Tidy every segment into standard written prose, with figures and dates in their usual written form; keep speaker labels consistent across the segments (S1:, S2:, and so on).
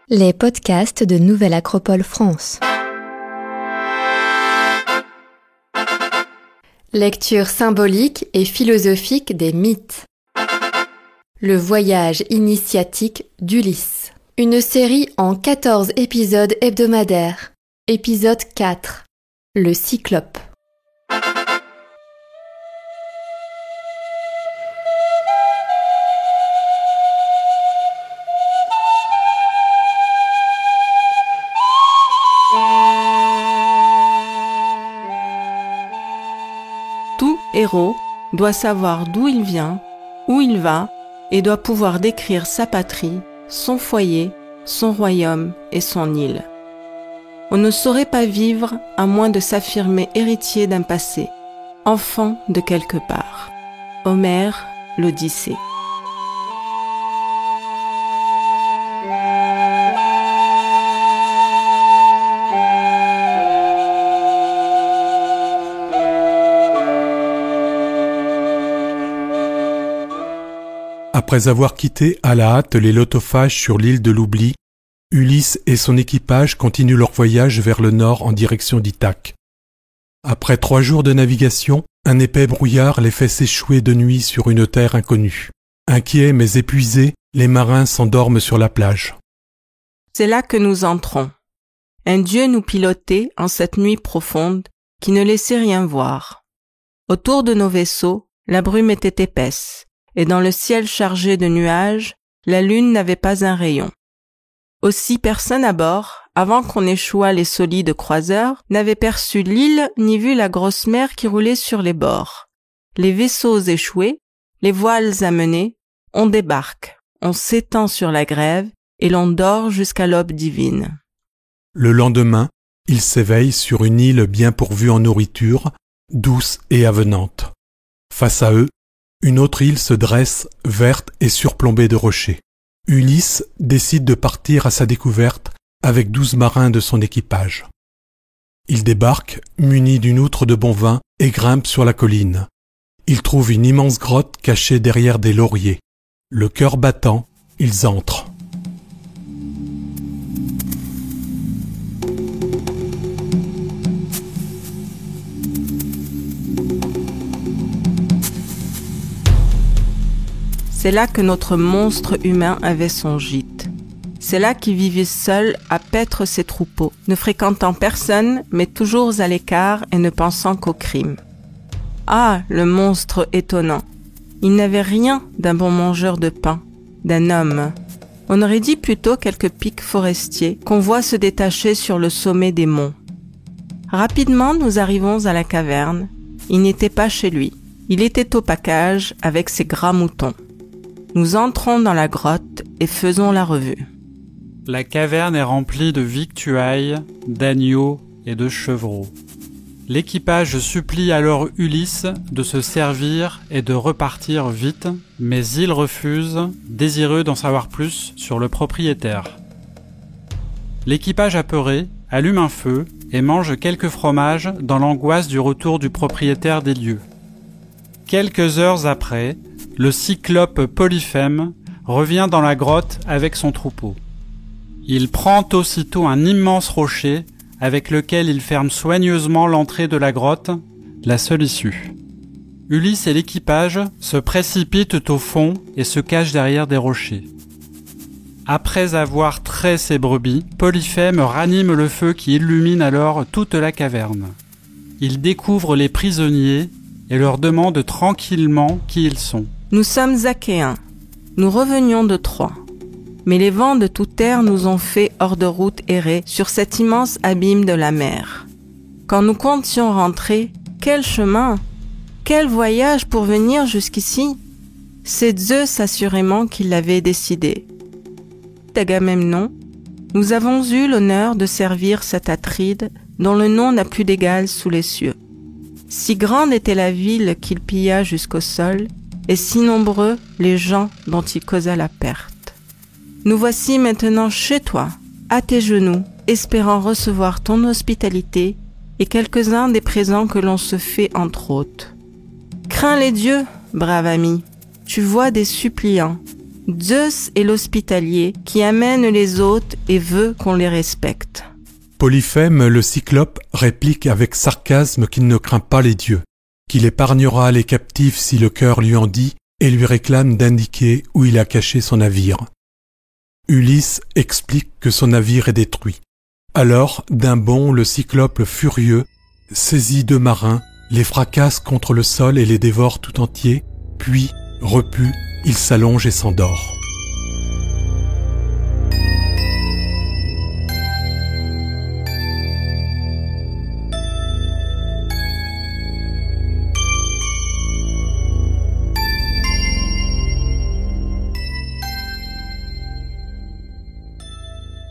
S1: Les podcasts de Nouvelle Acropole France. Lecture symbolique et philosophique des mythes. Le voyage initiatique d'Ulysse. Une série en 14 épisodes hebdomadaires. Épisode 4. Le Cyclope.
S2: Tout héros doit savoir d'où il vient, où il va, et doit pouvoir décrire sa patrie, son foyer, son royaume et son île. On ne saurait pas vivre à moins de s'affirmer héritier d'un passé, enfant de quelque part. Homère, l'Odyssée.
S3: Après avoir quitté à la hâte les lotophages sur l'île de l'Oubli, Ulysse et son équipage continuent leur voyage vers le nord en direction d'Ithaque. Après 3 jours de navigation, un épais brouillard les fait s'échouer de nuit sur une terre inconnue. Inquiets mais épuisés, les marins s'endorment sur la plage.
S2: C'est là que nous entrons. Un dieu nous pilotait en cette nuit profonde qui ne laissait rien voir. Autour de nos vaisseaux, la brume était épaisse. Et dans le ciel chargé de nuages, la lune n'avait pas un rayon. Aussi personne à bord, avant qu'on échouât les solides croiseurs, n'avait perçu l'île ni vu la grosse mer qui roulait sur les bords. Les vaisseaux échoués, les voiles amenées, on débarque, on s'étend sur la grève et l'on dort jusqu'à l'aube divine.
S3: Le lendemain, ils s'éveillent sur une île bien pourvue en nourriture, douce et avenante. Face à eux, une autre île se dresse, verte et surplombée de rochers. Ulysse décide de partir à sa découverte avec 12 marins de son équipage. Il débarque, muni d'une outre de bon vin, et grimpe sur la colline. Il trouve une immense grotte cachée derrière des lauriers. Le cœur battant, ils entrent.
S2: C'est là que notre monstre humain avait son gîte. C'est là qu'il vivait seul à paître ses troupeaux, ne fréquentant personne, mais toujours à l'écart et ne pensant qu'au crime. Ah, le monstre étonnant! Il n'avait rien d'un bon mangeur de pain, d'un homme. On aurait dit plutôt quelques pics forestiers qu'on voit se détacher sur le sommet des monts. Rapidement, nous arrivons à la caverne. Il n'était pas chez lui. Il était au pacage avec ses gras moutons. Nous entrons dans la grotte et faisons la revue.
S4: La caverne est remplie de victuailles, d'agneaux et de chevreaux. L'équipage supplie alors Ulysse de se servir et de repartir vite, mais il refuse, désireux d'en savoir plus sur le propriétaire. L'équipage apeuré allume un feu et mange quelques fromages dans l'angoisse du retour du propriétaire des lieux. Quelques heures après, le cyclope Polyphème revient dans la grotte avec son troupeau. Il prend aussitôt un immense rocher avec lequel il ferme soigneusement l'entrée de la grotte, la seule issue. Ulysse et l'équipage se précipitent au fond et se cachent derrière des rochers. Après avoir trait ses brebis, Polyphème ranime le feu qui illumine alors toute la caverne. Il découvre les prisonniers et leur demande tranquillement qui ils sont.
S2: Nous sommes Achéens. Nous revenions de Troie. Mais les vents de toute terre nous ont fait hors de route errer sur cet immense abîme de la mer. Quand nous comptions rentrer, quel chemin! Quel voyage pour venir jusqu'ici! C'est Zeus assurément qui l'avait décidé. D'Agamemnon, nous avons eu l'honneur de servir cet Atride dont le nom n'a plus d'égal sous les cieux. Si grande était la ville qu'il pilla jusqu'au sol, et si nombreux les gens dont il causa la perte. Nous voici maintenant chez toi, à tes genoux, espérant recevoir ton hospitalité et quelques-uns des présents que l'on se fait entre autres. Crains les dieux, brave ami, tu vois des suppliants, Zeus est l'hospitalier qui amène les hôtes et veut qu'on les respecte.
S3: Polyphème, le cyclope, réplique avec sarcasme qu'il ne craint pas les dieux, qu'il épargnera les captifs si le cœur lui en dit, et lui réclame d'indiquer où il a caché son navire. Ulysse explique que son navire est détruit. Alors, d'un bond, le cyclope furieux saisit 2 marins, les fracasse contre le sol et les dévore tout entiers, puis, repu, il s'allonge et s'endort.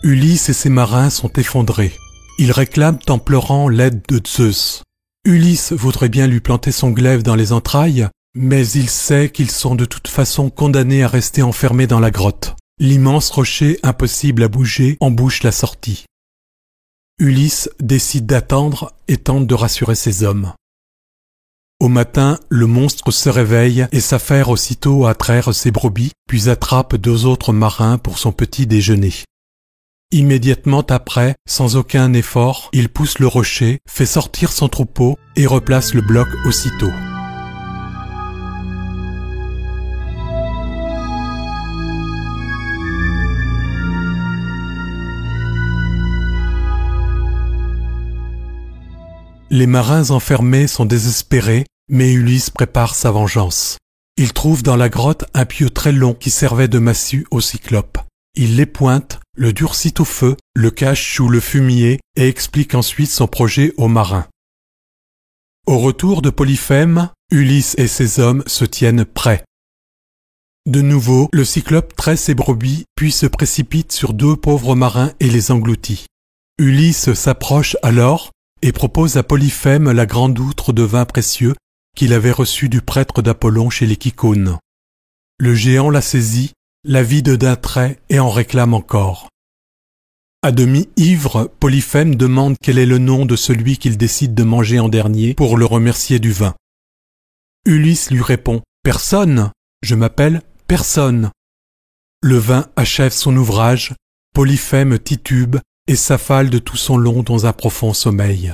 S3: Ulysse et ses marins sont effondrés. Ils réclament en pleurant l'aide de Zeus. Ulysse voudrait bien lui planter son glaive dans les entrailles, mais il sait qu'ils sont de toute façon condamnés à rester enfermés dans la grotte. L'immense rocher impossible à bouger embouche la sortie. Ulysse décide d'attendre et tente de rassurer ses hommes. Au matin, le monstre se réveille et s'affaire aussitôt à traire ses brebis, puis attrape 2 autres marins pour son petit déjeuner. Immédiatement après, sans aucun effort, il pousse le rocher, fait sortir son troupeau et replace le bloc aussitôt. Les marins enfermés sont désespérés, mais Ulysse prépare sa vengeance. Il trouve dans la grotte un pieu très long qui servait de massue au cyclope. Il l'épointe, le durcit au feu, le cache sous le fumier et explique ensuite son projet aux marins. Au retour de Polyphème, Ulysse et ses hommes se tiennent prêts. De nouveau, le cyclope traite ses brebis puis se précipite sur 2 pauvres marins et les engloutit. Ulysse s'approche alors et propose à Polyphème la grande outre de vin précieux qu'il avait reçue du prêtre d'Apollon chez les Kycônes. Le géant la saisit, la vide d'un trait et en réclame encore. À demi ivre, Polyphème demande quel est le nom de celui qu'il décide de manger en dernier pour le remercier du vin. Ulysse lui répond « Personne, je m'appelle Personne ». Le vin achève son ouvrage, Polyphème titube et s'affale de tout son long dans un profond sommeil.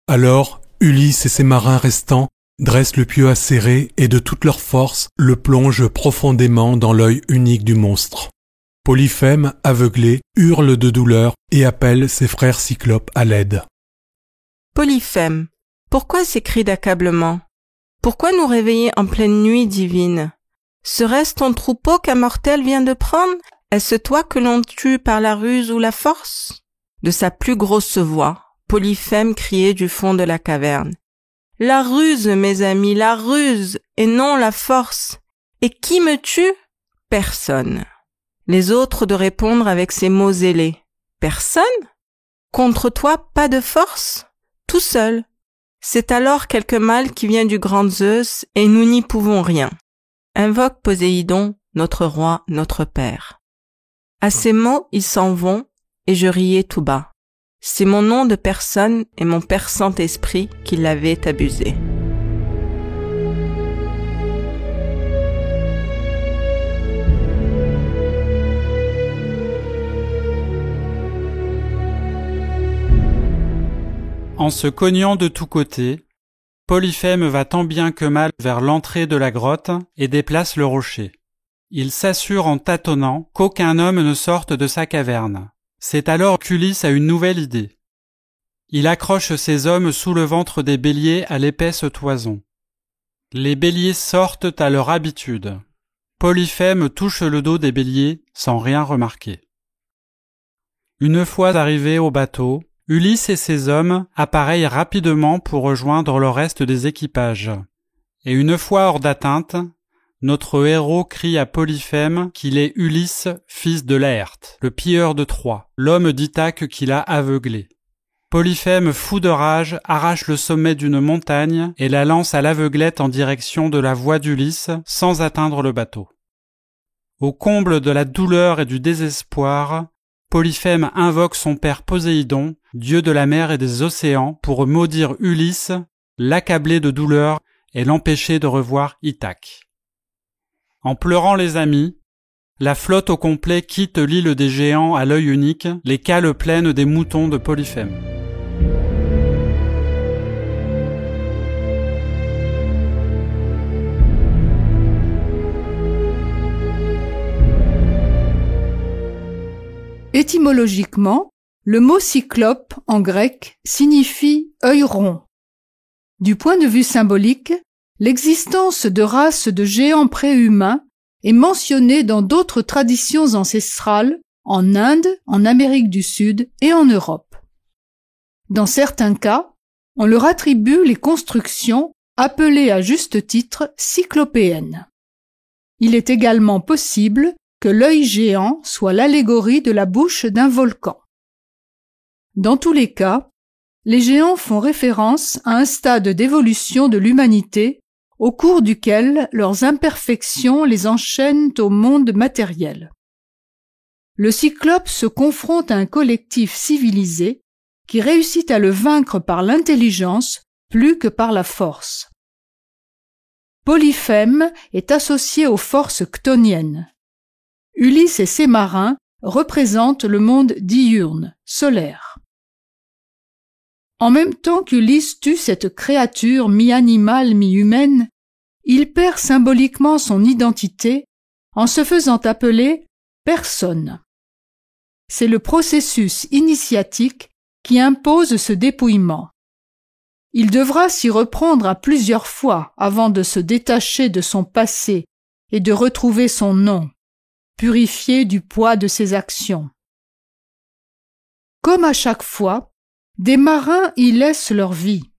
S3: Alors, Ulysse et ses marins restants dressent le pieu acéré et de toute leur force le plongent profondément dans l'œil unique du monstre. Polyphème, aveuglé, hurle de douleur et appelle ses frères cyclopes à l'aide.
S2: Polyphème, pourquoi ces cris d'accablement? Pourquoi nous réveiller en pleine nuit divine? Serait-ce ton troupeau qu'un mortel vient de prendre? Est-ce toi que l'on tue par la ruse ou la force? De sa plus grosse voix, Polyphème criait du fond de la caverne. La ruse, mes amis, la ruse, et non la force. Et qui me tue? Personne. Les autres de répondre avec ces mots zélés. Personne? Contre toi, pas de force? Tout seul. C'est alors quelque mal qui vient du grand Zeus, et nous n'y pouvons rien. Invoque Poséidon, notre roi, notre père. À ces mots, ils s'en vont, et je riais tout bas. C'est mon nom de personne et mon père Saint-Esprit qui l'avait abusé.
S4: En se cognant de tous côtés, Polyphème va tant bien que mal vers l'entrée de la grotte et déplace le rocher. Il s'assure en tâtonnant qu'aucun homme ne sorte de sa caverne. C'est alors qu'Ulysse a une nouvelle idée. Il accroche ses hommes sous le ventre des béliers à l'épaisse toison. Les béliers sortent à leur habitude. Polyphème touche le dos des béliers sans rien remarquer. Une fois arrivés au bateau, Ulysse et ses hommes appareillent rapidement pour rejoindre le reste des équipages. Et une fois hors d'atteinte, notre héros crie à Polyphème qu'il est Ulysse, fils de Laërte, le pilleur de Troie, l'homme d'Ithaque qui l'a aveuglé. Polyphème, fou de rage, arrache le sommet d'une montagne et la lance à l'aveuglette en direction de la voie d'Ulysse sans atteindre le bateau. Au comble de la douleur et du désespoir, Polyphème invoque son père Poséidon, dieu de la mer et des océans, pour maudire Ulysse, l'accabler de douleur et l'empêcher de revoir Ithaque. En pleurant les amis, la flotte au complet quitte l'île des géants à l'œil unique, les cales pleines des moutons de Polyphème.
S5: Étymologiquement, le mot cyclope en grec signifie œil rond. Du point de vue symbolique, l'existence de races de géants préhumains est mentionnée dans d'autres traditions ancestrales, en Inde, en Amérique du Sud et en Europe. Dans certains cas, on leur attribue les constructions appelées à juste titre cyclopéennes. Il est également possible que l'œil géant soit l'allégorie de la bouche d'un volcan. Dans tous les cas, les géants font référence à un stade d'évolution de l'humanité au cours duquel leurs imperfections les enchaînent au monde matériel. Le cyclope se confronte à un collectif civilisé qui réussit à le vaincre par l'intelligence plus que par la force. Polyphème est associé aux forces chthoniennes. Ulysse et ses marins représentent le monde diurne, solaire. En même temps qu'Ulysse tue cette créature mi-animale, mi-humaine, il perd symboliquement son identité en se faisant appeler personne. C'est le processus initiatique qui impose ce dépouillement. Il devra s'y reprendre à plusieurs fois avant de se détacher de son passé et de retrouver son nom, purifié du poids de ses actions. Comme à chaque fois, des marins y laissent leur vie.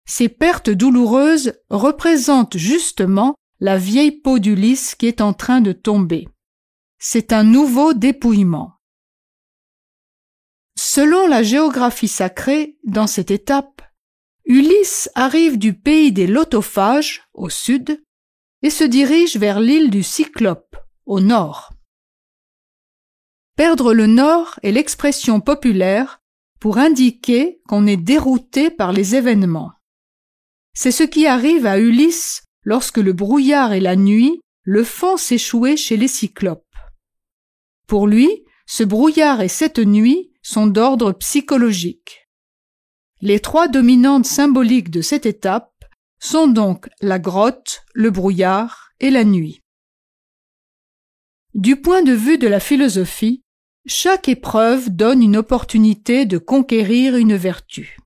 S5: Ces pertes douloureuses représentent justement la vieille peau d'Ulysse qui est en train de tomber. C'est un nouveau dépouillement. Selon la géographie sacrée, dans cette étape, Ulysse arrive du pays des Lotophages, au sud, et se dirige vers l'île du Cyclope, au nord. Perdre le nord est l'expression populaire pour indiquer qu'on est dérouté par les événements. C'est ce qui arrive à Ulysse lorsque le brouillard et la nuit le font s'échouer chez les Cyclopes. Pour lui, ce brouillard et cette nuit sont d'ordre psychologique. Les trois dominantes symboliques de cette étape sont donc la grotte, le brouillard et la nuit. Du point de vue de la philosophie, chaque épreuve donne une opportunité de conquérir une vertu.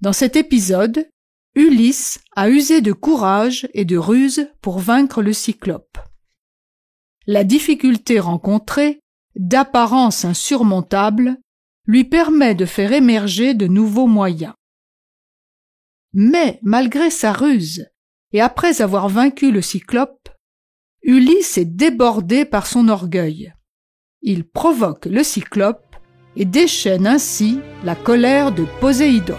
S5: Dans cet épisode, Ulysse a usé de courage et de ruse pour vaincre le Cyclope. La difficulté rencontrée, d'apparence insurmontable, lui permet de faire émerger de nouveaux moyens. Mais, malgré sa ruse, et après avoir vaincu le Cyclope, Ulysse est débordé par son orgueil. Il provoque le Cyclope et déchaîne ainsi la colère de Poséidon.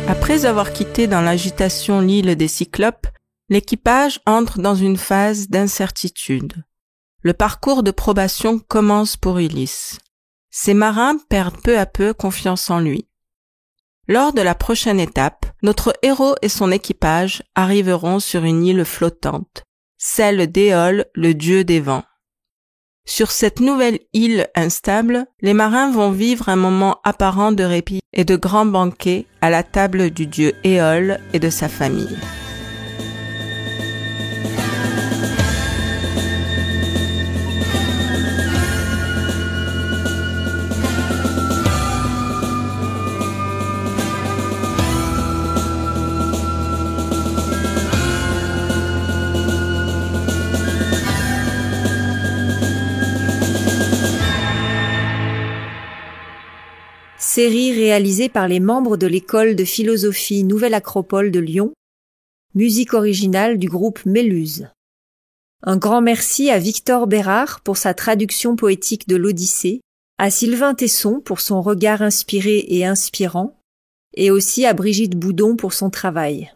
S2: Après avoir quitté dans l'agitation l'île des Cyclopes, l'équipage entre dans une phase d'incertitude. Le parcours de probation commence pour Ulysse. Ses marins perdent peu à peu confiance en lui. Lors de la prochaine étape, notre héros et son équipage arriveront sur une île flottante, celle d'Éole, le dieu des vents. Sur cette nouvelle île instable, les marins vont vivre un moment apparent de répit et de grands banquets à la table du dieu Éole et de sa famille.
S6: Série réalisée par les membres de l'école de philosophie Nouvelle Acropole de Lyon. Musique originale du groupe Méluse. Un grand merci à Victor Bérard pour sa traduction poétique de l'Odyssée, à Sylvain Tesson pour son regard inspiré et inspirant, et aussi à Brigitte Boudon pour son travail.